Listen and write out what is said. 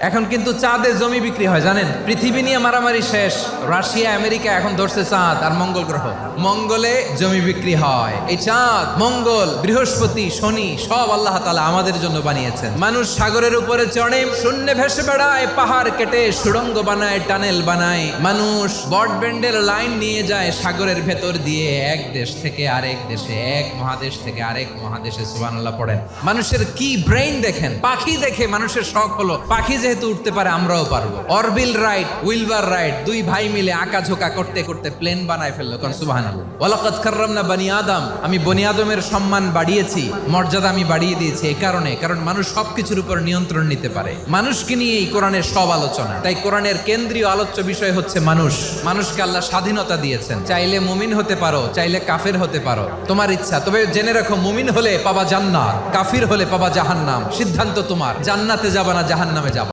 এখন কিন্তু চাঁদে জমি বিক্রি হয় জানেন। পৃথিবী নিয়ে মারামারি শেষ, রাশিয়া আমেরিকা এখন ধরছে চাঁদ আর মঙ্গল গ্রহ। মঙ্গলে জমি বিক্রি হয়। এই চাঁদ, মঙ্গল, বৃহস্পতি, শনি সব আল্লাহ তাআলা আমাদের জন্য বানিয়েছেন। মানুষ সাগরের উপরে চড়ে, শূন্যে ভেসে বেড়ায়, পাহাড় কেটে সুড়ঙ্গ বানায়, টানেল বানায়। মানুষ ব্রডব্যান্ডের লাইন নিয়ে যায় সাগরের ভেতর দিয়ে, এক দেশ থেকে আরেক দেশে, এক মহাদেশ থেকে আরেক মহাদেশে। সুবহানাল্লাহ পড়েন। মানুষের কি ব্রেইন দেখেন। পাখি দেখে মানুষের শখ হলো পাখি যেহেতু উঠতে পারে আমরাও পারবো। অরবিল রাইট, উইলবার রাইট দুই ভাই মিলে আঁকাঝোঁকা করতে করতে প্লেন বানায় ফেললো। কোন সুবহানাল্লাহ। ওয়ালাকাদ কাররামনা বানি আদম, আমি বনি আদমের সম্মান বাড়িয়েছি, মর্যাদা আমি বাড়িয়ে দিয়েছি। এই কারণ মানুষ সবকিছুর উপর নিয়ন্ত্রণ নিতে পারে। মানুষকে নিয়ে এই কোরআনের সব আলোচনা। তাই কোরআনের কেন্দ্রীয় আলোচ্য বিষয় হচ্ছে মানুষ। মানুষকে আল্লাহ স্বাধীনতা দিয়েছেন। চাইলে মুমিন হতে পারো, চাইলে কাফের হতে পারো, তোমার ইচ্ছা। তবে জেনে রাখো, মুমিন হলে পাবা জান্নাত, কাফির হলে পাবা জাহান্নাম। সিদ্ধান্ত তোমার, জান্নাতে যাবা না জাহান্নামে যাবা।